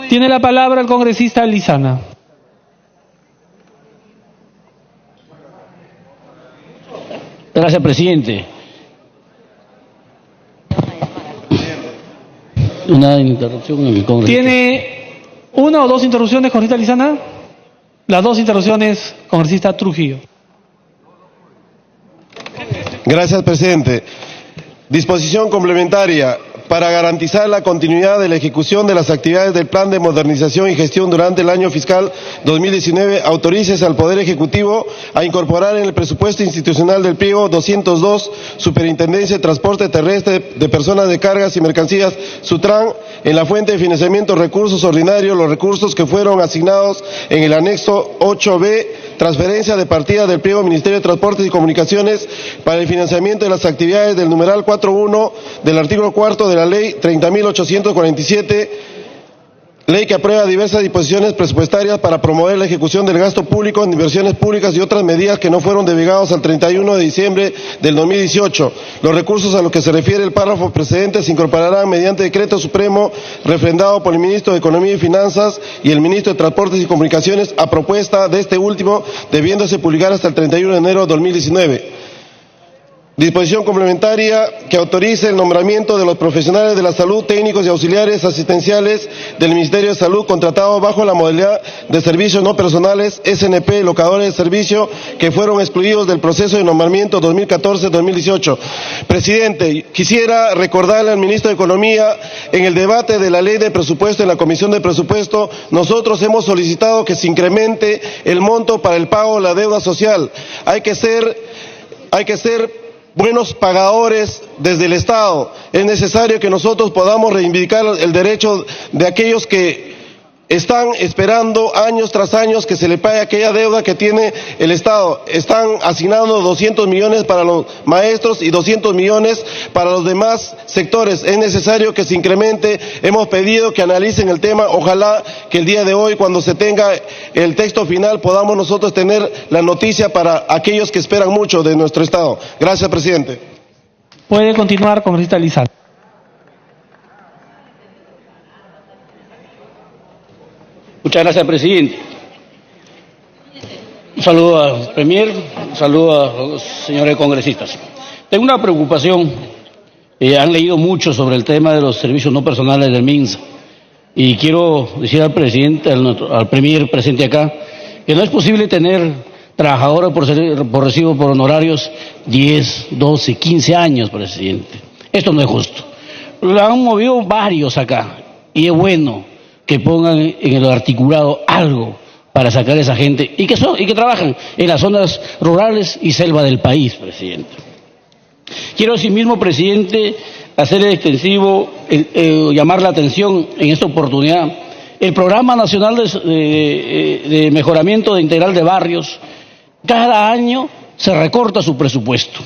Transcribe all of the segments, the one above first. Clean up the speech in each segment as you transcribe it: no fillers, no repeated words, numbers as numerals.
Tiene la palabra el congresista Lizana. Gracias, presidente. Una interrupción en el Congreso. ¿Tiene una o dos interrupciones, congresista Lizana? Las dos interrupciones, congresista Trujillo. Gracias, presidente. Disposición complementaria. Para garantizar la continuidad de la ejecución de las actividades del Plan de Modernización y Gestión durante el año fiscal 2019, autorices al Poder Ejecutivo a incorporar en el presupuesto institucional del pliego 202, Superintendencia de Transporte Terrestre de Personas de Cargas y Mercancías, SUTRAN, en la fuente de financiamiento recursos ordinarios, los recursos que fueron asignados en el anexo 8B, transferencia de partida del pliego Ministerio de Transportes y Comunicaciones para el financiamiento de las actividades del numeral 4.1 del artículo 4 de la Ley 30.847, ley que aprueba diversas disposiciones presupuestarias para promover la ejecución del gasto público en inversiones públicas y otras medidas que no fueron denegados al 31 de diciembre del 2018. Los recursos a los que se refiere el párrafo precedente se incorporarán mediante decreto supremo refrendado por el ministro de Economía y Finanzas y el ministro de Transportes y Comunicaciones a propuesta de este último, debiéndose publicar hasta el 31 de enero de 2019. Disposición complementaria que autorice el nombramiento de los profesionales de la salud, técnicos y auxiliares asistenciales del Ministerio de Salud contratados bajo la modalidad de servicios no personales, SNP, locadores de servicio, que fueron excluidos del proceso de nombramiento 2014-2018. Presidente, quisiera recordarle al ministro de Economía, en el debate de la ley de presupuesto en la Comisión de Presupuesto, nosotros hemos solicitado que se incremente el monto para el pago de la deuda social. Hay que ser buenos pagadores desde el Estado. Es necesario que nosotros podamos reivindicar el derecho de aquellos que están esperando años tras años que se le pague aquella deuda que tiene el Estado. Están asignando 200 millones para los maestros y 200 millones para los demás sectores. Es necesario que se incremente. Hemos pedido que analicen el tema. Ojalá que el día de hoy, cuando se tenga el texto final, podamos nosotros tener la noticia para aquellos que esperan mucho de nuestro Estado. Gracias, presidente. Puede continuar, congresista Lizana. Muchas gracias, presidente. Un saludo al Premier, un saludo a los señores congresistas. Tengo una preocupación. Han leído mucho sobre el tema de los servicios no personales del MINSA. Y quiero decir al presidente, al Premier presente acá, que no es posible tener trabajadores por recibo por honorarios 10, 12, 15 años, presidente. Esto no es justo. Lo han movido varios acá y es bueno que pongan en el articulado algo para sacar a esa gente y que trabajan en las zonas rurales y selva del país, presidente. Quiero asimismo, presidente, hacer extensivo, llamar la atención en esta oportunidad, el Programa Nacional de Mejoramiento de Integral de Barrios. Cada año se recorta su presupuesto.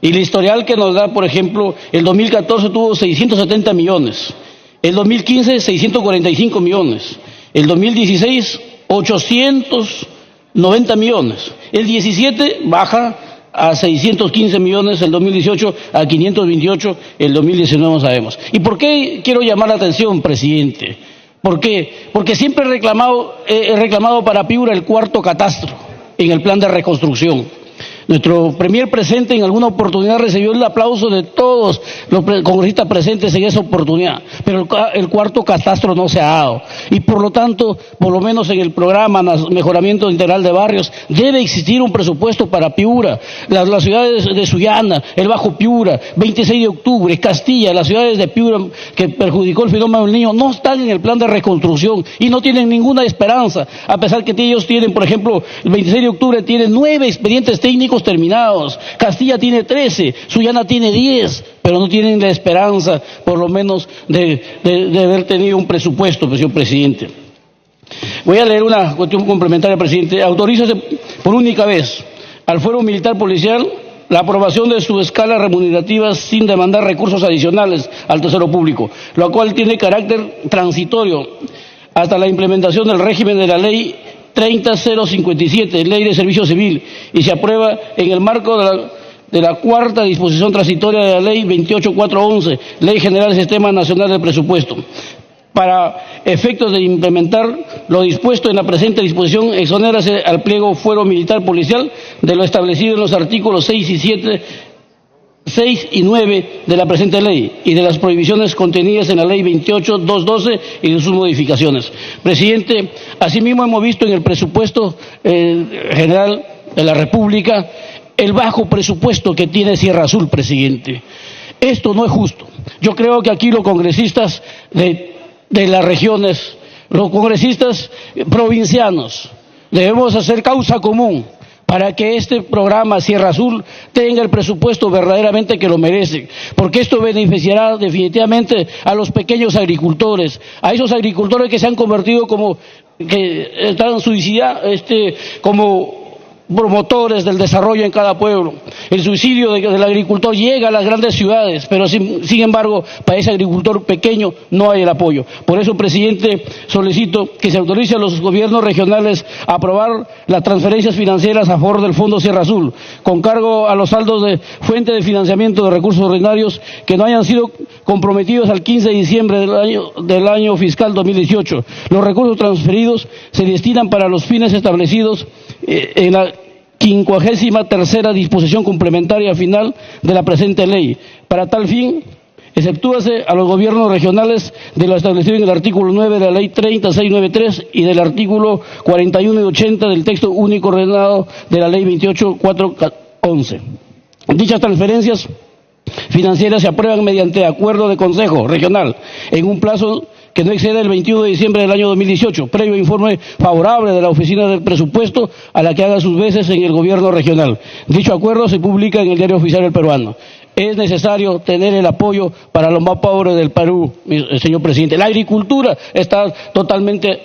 Y el historial que nos da, por ejemplo, el 2014 tuvo 670 millones. El 2015, 645 millones. El 2016, 890 millones. El 17 baja a 615 millones, el 2018 a 528, el 2019 no sabemos. ¿Y por qué quiero llamar la atención, presidente? ¿Por qué? Porque siempre he reclamado para Piura el cuarto catastro en el plan de reconstrucción. Nuestro Premier presente en alguna oportunidad recibió el aplauso de todos los congresistas presentes en esa oportunidad, pero el cuarto catastro no se ha dado. Y por lo tanto, por lo menos en el programa Mejoramiento Integral de Barrios, debe existir un presupuesto para Piura, las ciudades de Sullana, el Bajo Piura, 26 de octubre, Castilla, las ciudades de Piura que perjudicó el fenómeno del Niño, no están en el plan de reconstrucción y no tienen ninguna esperanza, a pesar que ellos tienen, por ejemplo, el 26 de octubre tiene 9 expedientes técnicos terminados, Castilla tiene 13, Sullana tiene 10, pero no tienen la esperanza, por lo menos, de haber tenido un presupuesto, señor presidente. Voy a leer una cuestión complementaria, presidente. Autorízase por única vez al Fuero Militar Policial la aprobación de su escala remunerativa sin demandar recursos adicionales al Tesoro Público, lo cual tiene carácter transitorio hasta la implementación del régimen de la Ley 30.057, Ley de Servicio Civil, y se aprueba en el marco de la cuarta disposición transitoria de la Ley 28.411, Ley General del Sistema Nacional de Presupuesto. para efectos de implementar lo dispuesto en la presente disposición, exonérase al pliego fuero militar policial de lo establecido en los artículos 6 y 9 de la presente ley y de las prohibiciones contenidas en la ley 28.212 y de sus modificaciones. Presidente, asimismo hemos visto en el presupuesto general de la República el bajo presupuesto que tiene Sierra Azul, presidente. Esto no es justo. Yo creo que aquí los congresistas de las regiones, los congresistas provincianos, debemos hacer causa común para que este programa Sierra Azul tenga el presupuesto verdaderamente que lo merece, porque esto beneficiará definitivamente a los pequeños agricultores, a esos agricultores que se han convertido que están suicidados, como promotores del desarrollo en cada pueblo. El suicidio del agricultor llega a las grandes ciudades, pero sin embargo, para ese agricultor pequeño no hay el apoyo. Por eso, presidente, solicito que se autorice a los gobiernos regionales a aprobar las transferencias financieras a favor del Fondo Sierra Azul, con cargo a los saldos de fuente de financiamiento de recursos ordinarios que no hayan sido comprometidos al 15 de diciembre del año fiscal 2018. Los recursos transferidos se destinan para los fines establecidos en la 53ª disposición complementaria final de la presente ley. Para tal fin, exceptúase a los gobiernos regionales de lo establecido en el artículo 9 de la ley 30693 y del artículo 41 y 80 del texto único ordenado de la ley 28411. Dichas transferencias financieras se aprueban mediante acuerdo de Consejo Regional en un plazo que no exceda el 21 de diciembre del año 2018, previo informe favorable de la Oficina del Presupuesto a la que haga sus veces en el Gobierno regional. Dicho acuerdo se publica en el Diario Oficial del Peruano. Es necesario tener el apoyo para los más pobres del Perú, señor presidente. La agricultura está totalmente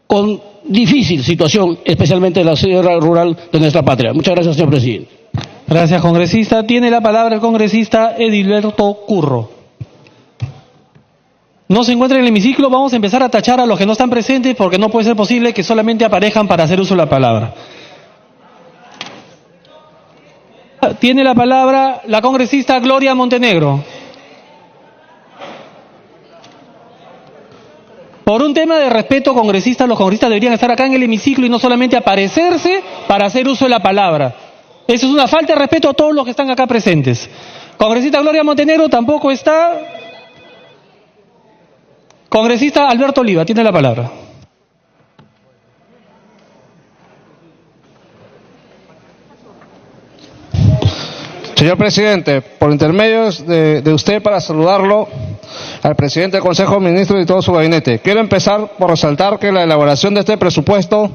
con difícil situación, especialmente en la sierra rural de nuestra patria. Muchas gracias, señor presidente. Gracias, congresista. Tiene la palabra el congresista Edilberto Curro. No se encuentra en el hemiciclo. Vamos a empezar a tachar a los que no están presentes porque no puede ser posible que solamente aparezcan para hacer uso de la palabra. Tiene la palabra la congresista Gloria Montenegro. Por un tema de respeto, congresistas, los congresistas deberían estar acá en el hemiciclo y no solamente aparecerse para hacer uso de la palabra. Eso es una falta de respeto a todos los que están acá presentes. Congresista Gloria Montenegro tampoco está. Congresista Alberto Oliva, tiene la palabra. Señor presidente, por intermedio de usted para saludarlo al presidente del Consejo de Ministros y todo su gabinete. Quiero empezar por resaltar que la elaboración de este presupuesto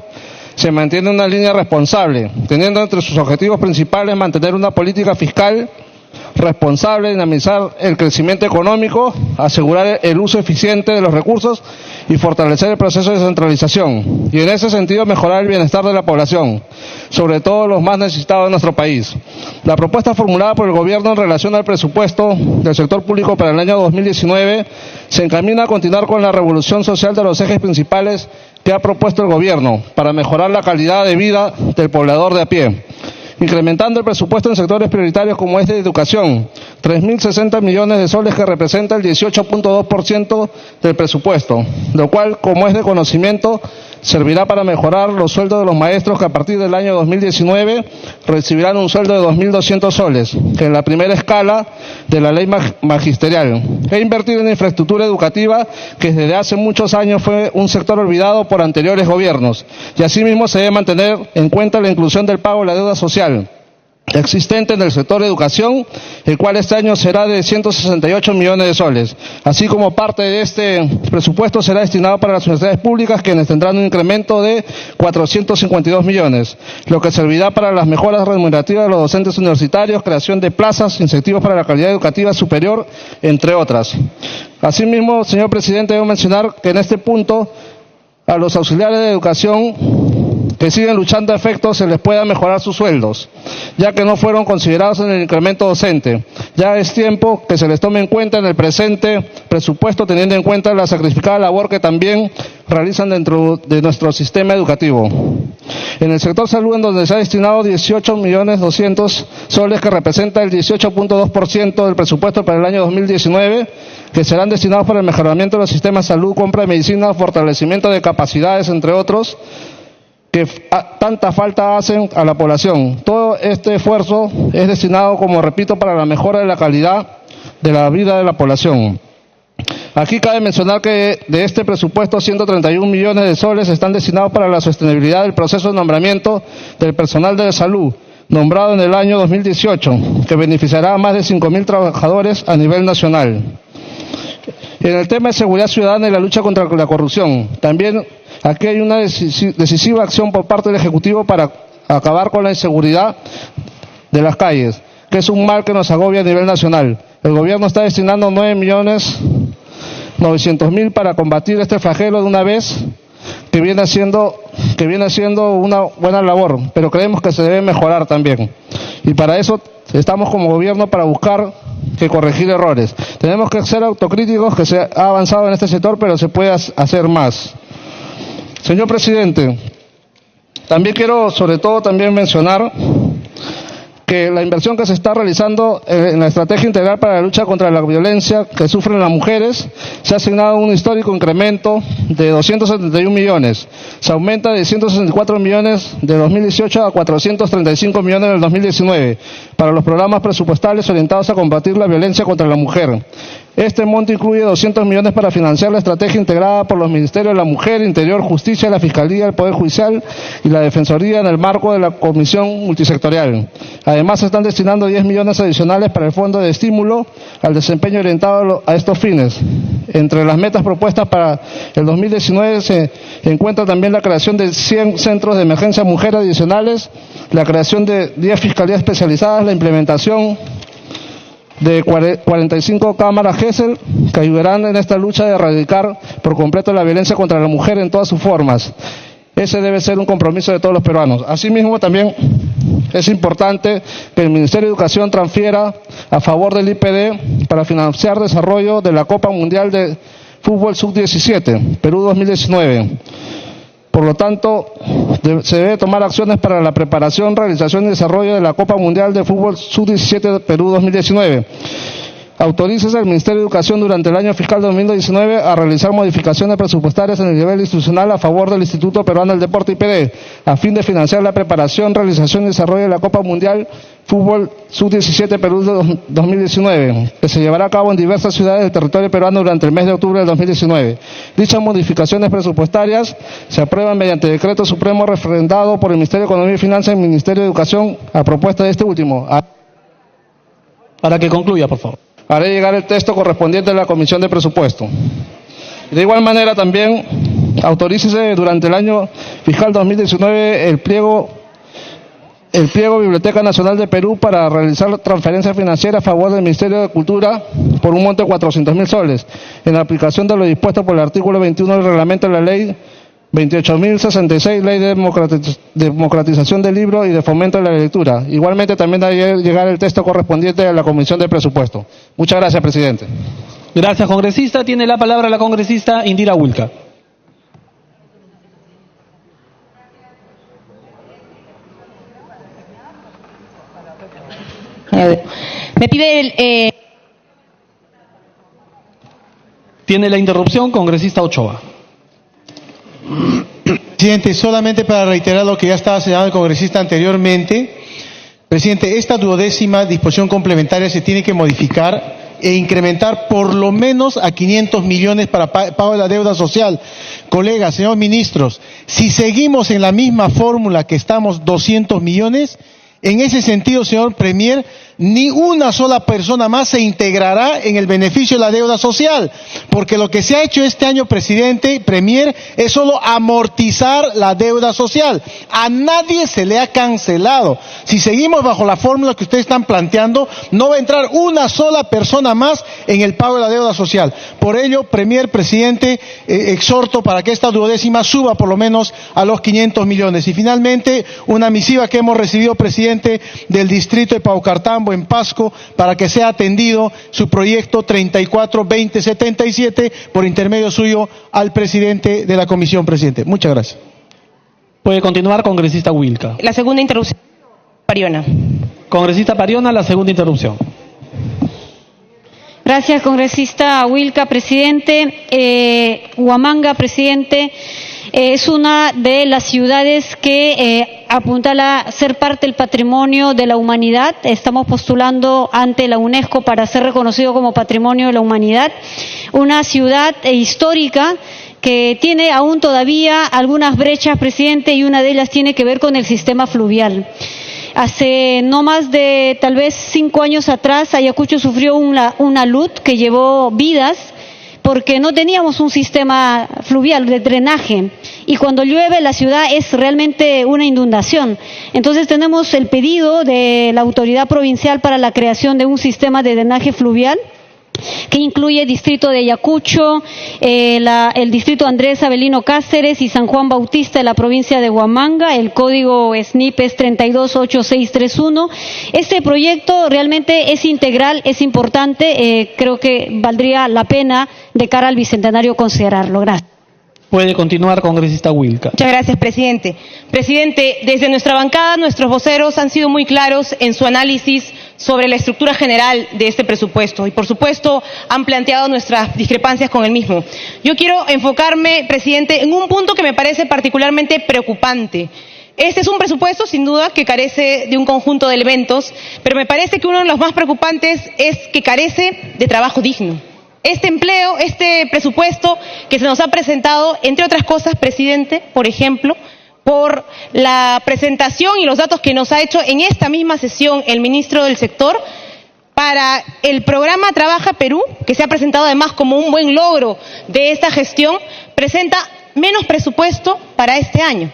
se mantiene en una línea responsable, teniendo entre sus objetivos principales mantener una política fiscal responsable, dinamizar el crecimiento económico, asegurar el uso eficiente de los recursos y fortalecer el proceso de descentralización. Y en ese sentido mejorar el bienestar de la población, sobre todo los más necesitados de nuestro país. La propuesta formulada por el Gobierno en relación al presupuesto del sector público para el año 2019 se encamina a continuar con la revolución social de los ejes principales que ha propuesto el Gobierno para mejorar la calidad de vida del poblador de a pie, incrementando el presupuesto en sectores prioritarios como es de educación, 3.060 millones de soles que representa el 18.2% del presupuesto, lo cual, como es de conocimiento, servirá para mejorar los sueldos de los maestros que a partir del año 2019 recibirán un sueldo de 2.200 soles, que en la primera escala de la ley magisterial. E invertir en infraestructura educativa, que desde hace muchos años fue un sector olvidado por anteriores gobiernos, y asimismo se debe mantener en cuenta la inclusión del pago de la deuda social existente en el sector de educación, el cual este año será de 168 millones de soles, así como parte de este presupuesto será destinado para las universidades públicas, quienes tendrán un incremento de 452 millones, lo que servirá para las mejoras remunerativas de los docentes universitarios, creación de plazas, incentivos para la calidad educativa superior, entre otras. Asimismo, señor presidente, debo mencionar que en este punto a los auxiliares de educación que siguen luchando a efectos se les pueda mejorar sus sueldos, ya que no fueron considerados en el incremento docente. Ya es tiempo que se les tome en cuenta en el presente presupuesto, teniendo en cuenta la sacrificada labor que también realizan dentro de nuestro sistema educativo. En el sector salud, en donde se ha destinado 18.200.000 soles, que representa el 18.2% del presupuesto para el año 2019, que serán destinados para el mejoramiento de los sistemas de salud, compra de medicina, fortalecimiento de capacidades, entre otros, que tanta falta hacen a la población. Todo este esfuerzo es destinado, como repito, para la mejora de la calidad de la vida de la población. Aquí cabe mencionar que de este presupuesto 131 millones de soles están destinados para la sostenibilidad del proceso de nombramiento del personal de salud, nombrado en el año 2018, que beneficiará a más de 5.000 trabajadores a nivel nacional. En el tema de seguridad ciudadana y la lucha contra la corrupción, también aquí hay una decisiva acción por parte del Ejecutivo para acabar con la inseguridad de las calles, que es un mal que nos agobia a nivel nacional. El gobierno está destinando 9.900.000 para combatir este flagelo de una vez, que viene haciendo una buena labor, pero creemos que se debe mejorar también. Y para eso estamos como gobierno para buscar que corregir errores. Tenemos que ser autocríticos, que se ha avanzado en este sector, pero se puede hacer más. Señor presidente, también quiero sobre todo también mencionar que la inversión que se está realizando en la Estrategia Integral para la Lucha contra la Violencia que sufren las mujeres, se ha asignado un histórico incremento de 271 millones. Se aumenta de 164 millones de 2018 a 435 millones del 2019 para los programas presupuestales orientados a combatir la violencia contra la mujer. Este monto incluye 200 millones para financiar la estrategia integrada por los Ministerios de la Mujer, Interior, Justicia, la Fiscalía, el Poder Judicial y la Defensoría en el marco de la Comisión Multisectorial. Además, se están destinando 10 millones adicionales para el Fondo de Estímulo al Desempeño orientado a estos fines. Entre las metas propuestas para el 2019 se encuentra también la creación de 100 centros de emergencia mujer adicionales, la creación de 10 fiscalías especializadas, la implementación de 45 cámaras GESEL que ayudarán en esta lucha de erradicar por completo la violencia contra la mujer en todas sus formas. Ese debe ser un compromiso de todos los peruanos. Asimismo, también es importante que el Ministerio de Educación transfiera a favor del IPD para financiar desarrollo de la Copa Mundial de Fútbol Sub-17, Perú 2019. Por lo tanto, se debe tomar acciones para la preparación, realización y desarrollo de la Copa Mundial de Fútbol Sub-17 Perú 2019. Autorícese al Ministerio de Educación durante el año fiscal 2019 a realizar modificaciones presupuestarias en el nivel institucional a favor del Instituto Peruano del Deporte IPD, a fin de financiar la preparación, realización y desarrollo de la Copa Mundial Fútbol Sub-17 Perú 2019, que se llevará a cabo en diversas ciudades del territorio peruano durante el mes de octubre del 2019. Dichas modificaciones presupuestarias se aprueban mediante decreto supremo refrendado por el Ministerio de Economía y Finanzas y el Ministerio de Educación a propuesta de este último. Para que concluya, por favor. Haré llegar el texto correspondiente a la Comisión de Presupuesto. De igual manera, también autorícese durante el año fiscal 2019 el pliego Biblioteca Nacional de Perú para realizar transferencias financieras a favor del Ministerio de Cultura por un monto de 400.000 soles, en la aplicación de lo dispuesto por el artículo 21 del reglamento de la Ley 28.066, Ley de Democratización del Libro y de Fomento de la Lectura. Igualmente también debe llegar el texto correspondiente a la Comisión de Presupuesto. Muchas gracias, presidente. Gracias, congresista. Tiene la palabra la congresista Indira Wilca. Me pide Tiene la interrupción, congresista Ochoa. Presidente, solamente para reiterar lo que ya estaba señalando el congresista anteriormente. Presidente, esta 12ª disposición complementaria se tiene que modificar e incrementar por lo menos a 500 millones para pago de la deuda social. Colegas, señores ministros, si seguimos en la misma fórmula que estamos 200 millones, en ese sentido, señor Premier, ni una sola persona más se integrará en el beneficio de la deuda social, porque lo que se ha hecho este año, presidente, Premier, es solo amortizar la deuda social. A nadie se le ha cancelado. Si seguimos bajo la fórmula que ustedes están planteando, no va a entrar una sola persona más en el pago de la deuda social. Por ello, Premier, presidente, exhorto para que esta 12ª suba por lo menos a los 500 millones. Y finalmente, una misiva que hemos recibido, presidente, del distrito de Paucartambo, en Pasco, para que sea atendido su proyecto 34-2077 por intermedio suyo al presidente de la comisión, presidente. Muchas gracias. Puede continuar, congresista Wilca. La segunda interrupción. Pariona. Congresista Pariona, la segunda interrupción. Gracias, congresista Wilca, presidente. Huamanga, presidente, es una de las ciudades que apuntala a ser parte del patrimonio de la humanidad. Estamos postulando ante la UNESCO para ser reconocido como patrimonio de la humanidad. Una ciudad histórica que tiene aún todavía algunas brechas, presidente, y una de ellas tiene que ver con el sistema fluvial. Hace no más de tal vez 5 años atrás, Ayacucho sufrió una luz que llevó vidas porque no teníamos un sistema fluvial de drenaje y cuando llueve la ciudad es realmente una inundación. Entonces tenemos el pedido de la autoridad provincial para la creación de un sistema de drenaje fluvial que incluye el distrito de Ayacucho, el distrito Andrés Avelino Cáceres y San Juan Bautista de la provincia de Huamanga. El código SNIP es 328631. Este proyecto realmente es integral, es importante, creo que valdría la pena de cara al bicentenario considerarlo. Gracias. Puede continuar, congresista Wilca. Muchas gracias, presidente. Presidente, desde nuestra bancada, nuestros voceros han sido muy claros en su análisis sobre la estructura general de este presupuesto y, por supuesto, han planteado nuestras discrepancias con el mismo. Yo quiero enfocarme, presidente, en un punto que me parece particularmente preocupante. Este es un presupuesto, sin duda, que carece de un conjunto de elementos, pero me parece que uno de los más preocupantes es que carece de trabajo digno. Este presupuesto que se nos ha presentado, entre otras cosas, presidente, por ejemplo, por la presentación y los datos que nos ha hecho en esta misma sesión el ministro del sector, para el programa Trabaja Perú, que se ha presentado además como un buen logro de esta gestión, presenta menos presupuesto para este año.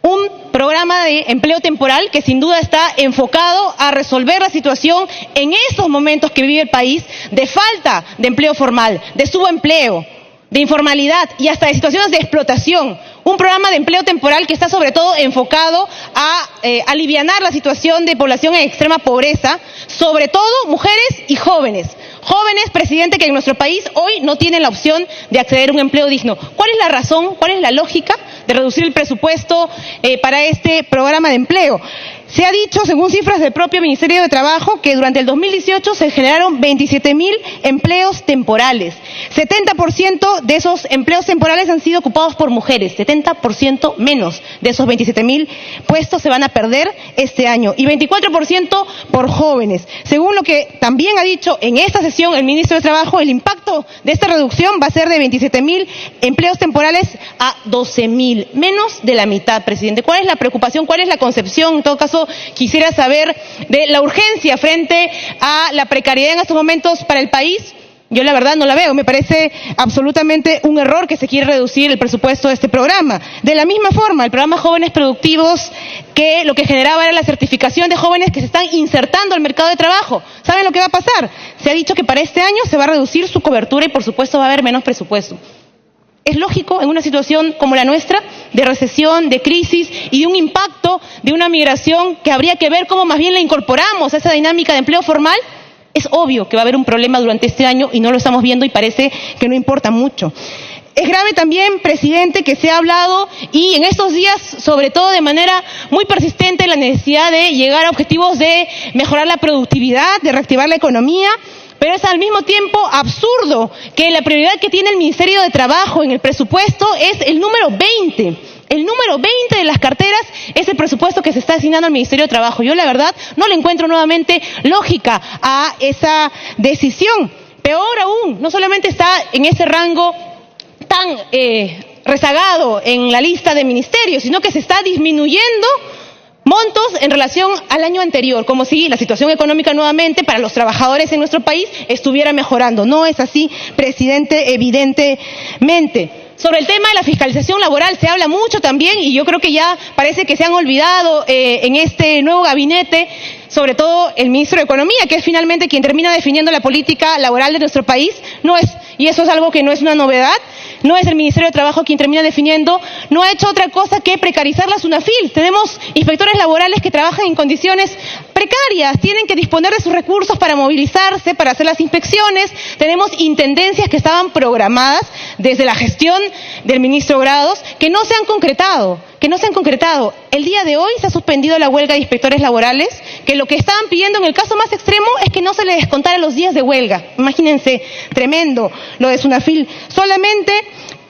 Un programa de empleo temporal que sin duda está enfocado a resolver la situación en estos momentos que vive el país de falta de empleo formal, de subempleo, de informalidad y hasta de situaciones de explotación. Un programa de empleo temporal que está sobre todo enfocado a alivianar la situación de población en extrema pobreza, sobre todo mujeres y jóvenes. Jóvenes, presidente, que en nuestro país hoy no tienen la opción de acceder a un empleo digno. ¿Cuál es la razón, cuál es la lógica de reducir el presupuesto para este programa de empleo? Se ha dicho, según cifras del propio Ministerio de Trabajo, que durante el 2018 se generaron 27.000 empleos temporales. 70% de esos empleos temporales han sido ocupados por mujeres. 70% menos de esos 27.000 puestos se van a perder este año. Y 24% por jóvenes. Según lo que también ha dicho en esta sesión el Ministro de Trabajo, el impacto de esta reducción va a ser de 27.000 empleos temporales a 12.000. Menos de la mitad, presidente. ¿Cuál es la preocupación? ¿Cuál es la concepción? En todo caso, quisiera saber de la urgencia frente a la precariedad en estos momentos para el país. Yo la verdad no la veo, me parece absolutamente un error que se quiere reducir el presupuesto de este programa. De la misma forma, el programa Jóvenes Productivos, que lo que generaba era la certificación de jóvenes que se están insertando al mercado de trabajo. ¿Saben lo que va a pasar? Se ha dicho que para este año se va a reducir su cobertura y por supuesto va a haber menos presupuesto. Es lógico en una situación como la nuestra, de recesión, de crisis y de un impacto de una migración que habría que ver cómo más bien la incorporamos a esa dinámica de empleo formal. Es obvio que va a haber un problema durante este año y no lo estamos viendo y parece que no importa mucho. Es grave también, presidente, que se ha hablado y en estos días, sobre todo de manera muy persistente, la necesidad de llegar a objetivos de mejorar la productividad, de reactivar la economía. Pero es al mismo tiempo absurdo que la prioridad que tiene el Ministerio de Trabajo en el presupuesto es el número 20. El número 20 de las carteras es el presupuesto que se está asignando al Ministerio de Trabajo. Yo la verdad no le encuentro nuevamente lógica a esa decisión. Peor aún, no solamente está en ese rango tan rezagado en la lista de ministerios, sino que se está disminuyendo montos en relación al año anterior, como si la situación económica nuevamente para los trabajadores en nuestro país estuviera mejorando. No es así, presidente, evidentemente. Sobre el tema de la fiscalización laboral se habla mucho también y yo creo que ya parece que se han olvidado en este nuevo gabinete, sobre todo el ministro de Economía, que es finalmente quien termina definiendo la política laboral de nuestro país. Y eso es algo que no es una novedad, no es el Ministerio de Trabajo quien termina definiendo, no ha hecho otra cosa que precarizar la SUNAFIL. Tenemos inspectores laborales que trabajan en condiciones precarias, tienen que disponer de sus recursos para movilizarse, para hacer las inspecciones. Tenemos intendencias que estaban programadas desde la gestión del ministro Grados, que no se han concretado, que no se han concretado. El día de hoy se ha suspendido la huelga de inspectores laborales, que lo que estaban pidiendo en el caso más extremo es que no se les descontara los días de huelga. Imagínense, tremendo lo de Sunafil. Solamente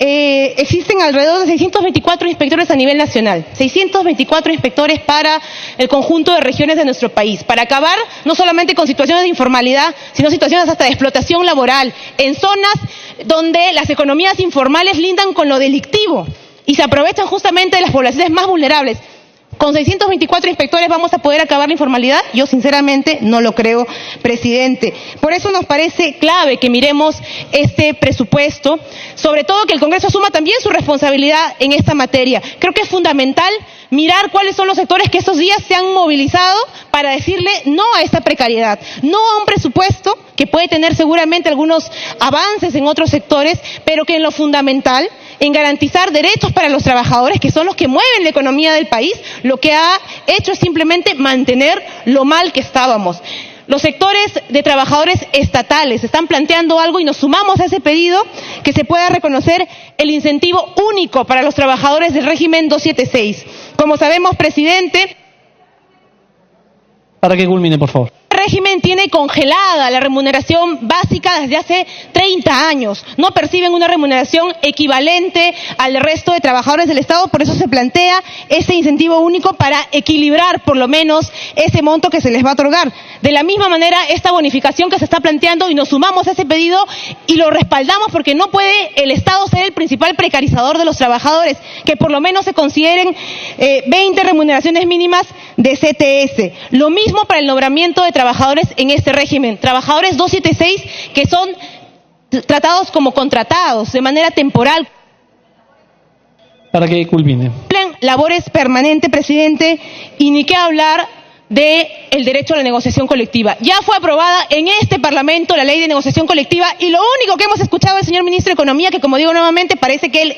existen alrededor de 624 inspectores a nivel nacional, 624 inspectores para el conjunto de regiones de nuestro país, para acabar no solamente con situaciones de informalidad, sino situaciones hasta de explotación laboral, en zonas donde las economías informales lindan con lo delictivo y se aprovechan justamente de las poblaciones más vulnerables. ¿Con 624 inspectores vamos a poder acabar la informalidad? Yo sinceramente no lo creo, presidente. Por eso nos parece clave que miremos este presupuesto, sobre todo que el Congreso asuma también su responsabilidad en esta materia. Creo que es fundamental mirar cuáles son los sectores que estos días se han movilizado para decirle no a esta precariedad, no a un presupuesto que puede tener seguramente algunos avances en otros sectores, pero que en lo fundamental, en garantizar derechos para los trabajadores, que son los que mueven la economía del país, lo que ha hecho es simplemente mantener lo mal que estábamos. Los sectores de trabajadores estatales están planteando algo y nos sumamos a ese pedido, que se pueda reconocer el incentivo único para los trabajadores del régimen 276. Como sabemos, presidente... Para que culmine, por favor. El régimen tiene congelada la remuneración básica desde hace 30 años. No perciben una remuneración equivalente al resto de trabajadores del Estado, por eso se plantea ese incentivo único para equilibrar por lo menos ese monto que se les va a otorgar. De la misma manera, esta bonificación que se está planteando, y nos sumamos a ese pedido y lo respaldamos porque no puede el Estado ser el principal precarizador de los trabajadores, que por lo menos se consideren 20 remuneraciones mínimas de CTS. Lo mismo para el nombramiento de trabajadores en este régimen, trabajadores 276 que son tratados como contratados de manera temporal. Para que culmine. Labores permanentes, presidente, y ni qué hablar del derecho a la negociación colectiva. Ya fue aprobada en este Parlamento la ley de negociación colectiva y lo único que hemos escuchado del señor ministro de Economía, que como digo nuevamente, parece que él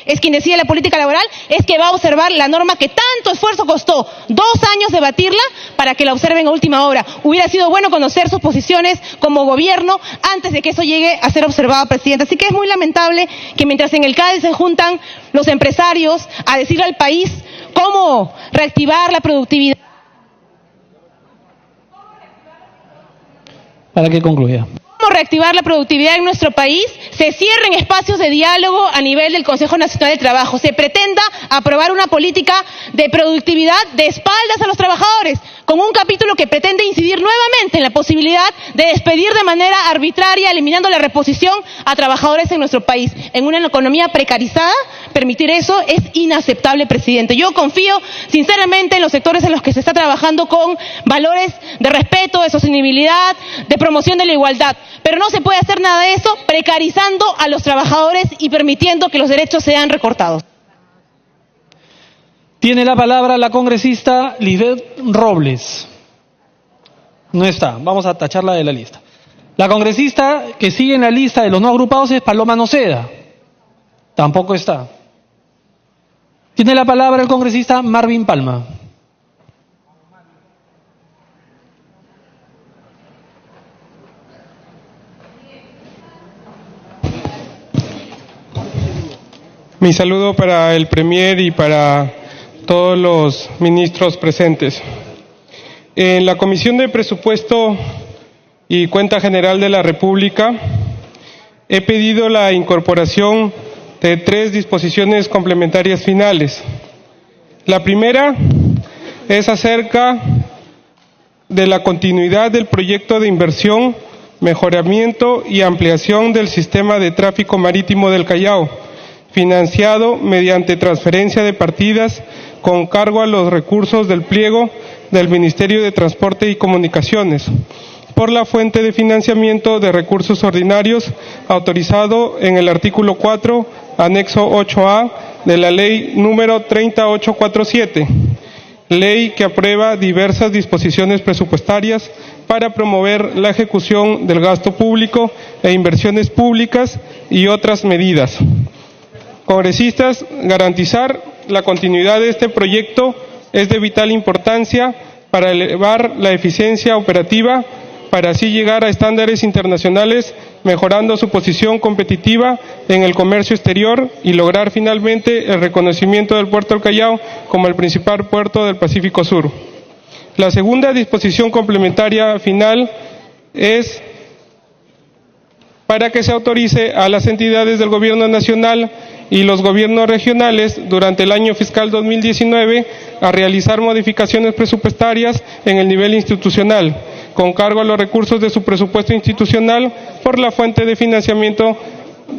es quien decide la política laboral, es que va a observar la norma que tanto esfuerzo costó 2 años debatirla para que la observen a última hora. Hubiera sido bueno conocer sus posiciones como gobierno antes de que eso llegue a ser observado, presidente. Así que es muy lamentable que mientras en el CADE se juntan los empresarios a decirle al país cómo reactivar la productividad, para que concluya. ¿Cómo reactivar la productividad en nuestro país? Se cierren espacios de diálogo a nivel del Consejo Nacional de Trabajo. Se pretenda aprobar una política de productividad de espaldas a los trabajadores, con un capítulo que pretende incidir nuevamente en la posibilidad de despedir de manera arbitraria, eliminando la reposición a trabajadores en nuestro país. En una economía precarizada, permitir eso es inaceptable, presidente. Yo confío sinceramente en los sectores en los que se está trabajando con valores de respeto, de sostenibilidad, de promoción de la igualdad. Pero no se puede hacer nada de eso precarizando a los trabajadores y permitiendo que los derechos sean recortados. Tiene la palabra la congresista Lisbeth Robles. No está, vamos a tacharla de la lista. La congresista que sigue en la lista de los no agrupados es Paloma Noceda. Tampoco está. Tiene la palabra el congresista Marvin Palma. Mi saludo para el Premier y para todos los ministros presentes. En la Comisión de Presupuesto y Cuenta General de la República he pedido la incorporación de 3 disposiciones complementarias finales. La primera es acerca de la continuidad del proyecto de inversión, mejoramiento y ampliación del sistema de tráfico marítimo del Callao, financiado mediante transferencia de partidas con cargo a los recursos del pliego del Ministerio de Transporte y Comunicaciones, por la fuente de financiamiento de recursos ordinarios autorizado en el artículo 4, anexo 8A de la ley número 30847, ley que aprueba diversas disposiciones presupuestarias para promover la ejecución del gasto público e inversiones públicas y otras medidas. Congresistas, garantizar la continuidad de este proyecto es de vital importancia para elevar la eficiencia operativa, para así llegar a estándares internacionales mejorando su posición competitiva en el comercio exterior y lograr finalmente el reconocimiento del puerto del Callao como el principal puerto del Pacífico Sur. La segunda disposición complementaria final es para que se autorice a las entidades del Gobierno Nacional y los gobiernos regionales durante el año fiscal 2019 a realizar modificaciones presupuestarias en el nivel institucional, con cargo a los recursos de su presupuesto institucional por la fuente de financiamiento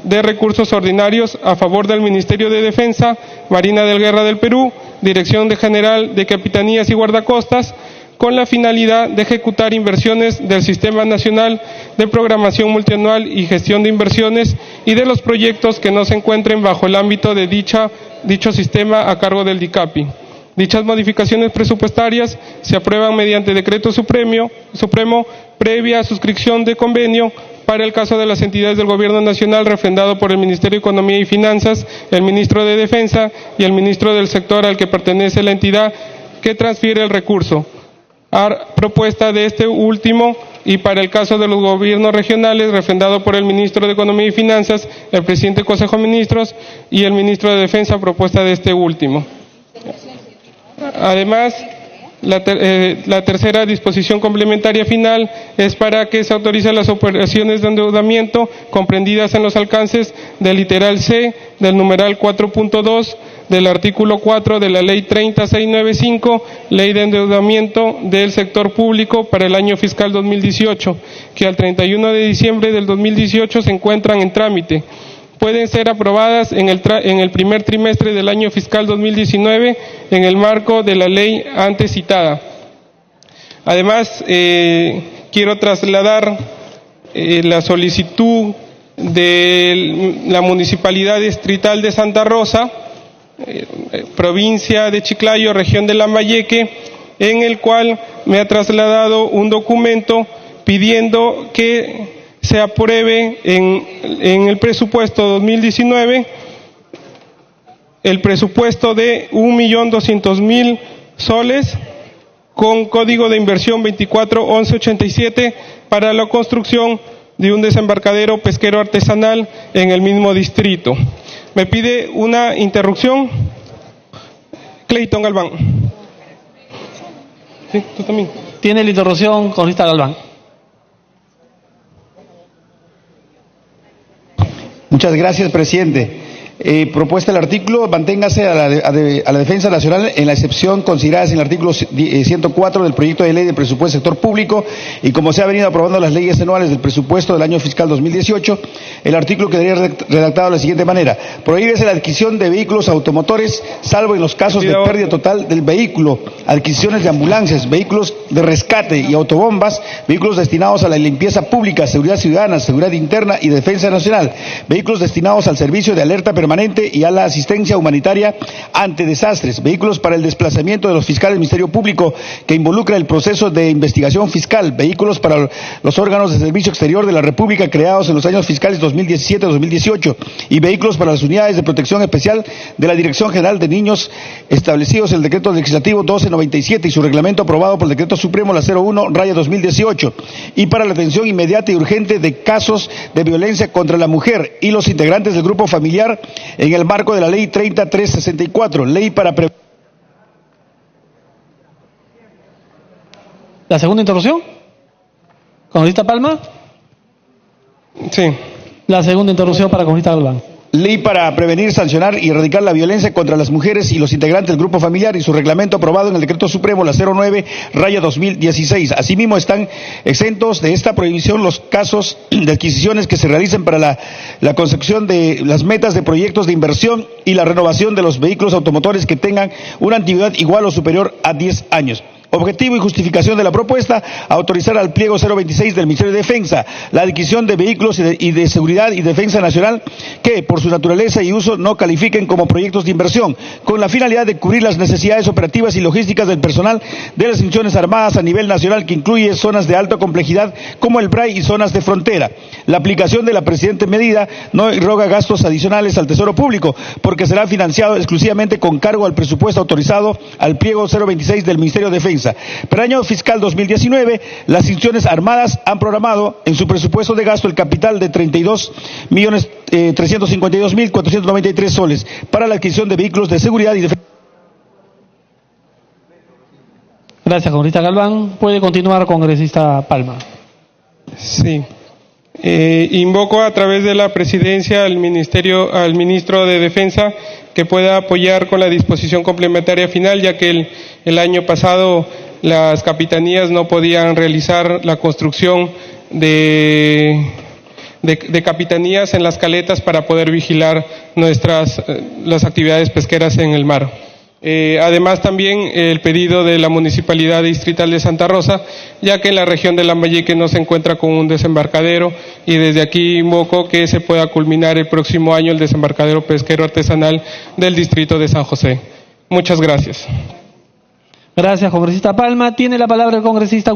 de recursos ordinarios a favor del Ministerio de Defensa, Marina de Guerra del Perú, Dirección General de Capitanías y Guardacostas, con la finalidad de ejecutar inversiones del Sistema Nacional de Programación Multianual y Gestión de Inversiones y de los proyectos que no se encuentren bajo el ámbito de dicho sistema a cargo del DICAPI. Dichas modificaciones presupuestarias se aprueban mediante decreto supremo previa suscripción de convenio para el caso de las entidades del Gobierno Nacional refrendado por el Ministerio de Economía y Finanzas, el Ministro de Defensa y el Ministro del sector al que pertenece la entidad que transfiere el recurso, a propuesta de este último, y para el caso de los gobiernos regionales refrendado por el Ministro de Economía y Finanzas, el Presidente del Consejo de Ministros y el Ministro de Defensa a propuesta de este último. Además, la tercera disposición complementaria final es para que se autoricen las operaciones de endeudamiento comprendidas en los alcances del literal C del numeral 4.2 del artículo 4 de la Ley 30695, Ley de Endeudamiento del Sector Público para el año fiscal 2018, que al 31 de diciembre del 2018 se encuentran en trámite. Pueden ser aprobadas en el primer trimestre del año fiscal 2019 en el marco de la ley antes citada. Además, quiero trasladar la solicitud de la Municipalidad Distrital de Santa Rosa, provincia de Chiclayo, región de Lambayeque, en el cual me ha trasladado un documento pidiendo que se apruebe en el presupuesto 2019 el presupuesto de 1.200.000 soles con código de inversión 241187 para la construcción de un desembarcadero pesquero artesanal en el mismo distrito. Me pide una interrupción. Clayton Galván. Sí, tú también. Tiene la interrupción, congresista Galván. Muchas gracias, presidente. Propuesta del artículo, manténgase a la defensa nacional en la excepción considerada en el artículo 104 del proyecto de ley de presupuesto del sector público, y como se ha venido aprobando las leyes anuales del presupuesto del año fiscal 2018, el artículo quedaría redactado de la siguiente manera: prohíbese la adquisición de vehículos automotores, salvo en los casos de pérdida total del vehículo, adquisiciones de ambulancias, vehículos de rescate y autobombas, vehículos destinados a la limpieza pública, seguridad ciudadana, seguridad interna y defensa nacional, vehículos destinados al servicio de alerta permanente y a la asistencia humanitaria ante desastres, vehículos para el desplazamiento de los fiscales del Ministerio Público que involucra el proceso de investigación fiscal, vehículos para los órganos de servicio exterior de la República creados en los años fiscales 2017-2018 y vehículos para las unidades de protección especial de la Dirección General de Niños establecidos en el Decreto Legislativo 1297 y su reglamento aprobado por el Decreto Supremo la 01/2018, y para la atención inmediata y urgente de casos de violencia contra la mujer y los integrantes del grupo familiar en el marco de la Ley 3364, ley para ¿La segunda interrupción? ¿Congresista Palma? Sí. La segunda interrupción para congresista Galván. Ley para prevenir, sancionar y erradicar la violencia contra las mujeres y los integrantes del grupo familiar y su reglamento aprobado en el Decreto Supremo la 09/2016. Asimismo, están exentos de esta prohibición los casos de adquisiciones que se realicen para la consecución de las metas de proyectos de inversión y la renovación de los vehículos automotores que tengan una antigüedad igual o superior a 10 años. Objetivo y justificación de la propuesta: autorizar al pliego 026 del Ministerio de Defensa la adquisición de vehículos y de seguridad y defensa nacional que, por su naturaleza y uso, no califiquen como proyectos de inversión, con la finalidad de cubrir las necesidades operativas y logísticas del personal de las instituciones armadas a nivel nacional, que incluye zonas de alta complejidad como el BRAI y zonas de frontera. La aplicación de la presente medida no irroga gastos adicionales al Tesoro Público, porque será financiado exclusivamente con cargo al presupuesto autorizado al pliego 026 del Ministerio de Defensa. Defensa. Para el año fiscal 2019, las instituciones armadas han programado en su presupuesto de gasto el capital de 32.352.493 soles para la adquisición de vehículos de seguridad y defensa. Gracias, congresista Galván. Puede continuar, congresista Palma. Sí. Invoco a través de la presidencia al ministro de Defensa que pueda apoyar con la disposición complementaria final, ya que el año pasado las capitanías no podían realizar la construcción de capitanías en las caletas para poder vigilar las actividades pesqueras en el mar. Además también el pedido de la Municipalidad Distrital de Santa Rosa, ya que en la región de Lambayeque no se encuentra con un desembarcadero, y desde aquí invoco que se pueda culminar el próximo año el desembarcadero pesquero artesanal del distrito de San José. Muchas gracias. Gracias, congresista Palma. Tiene la palabra el congresista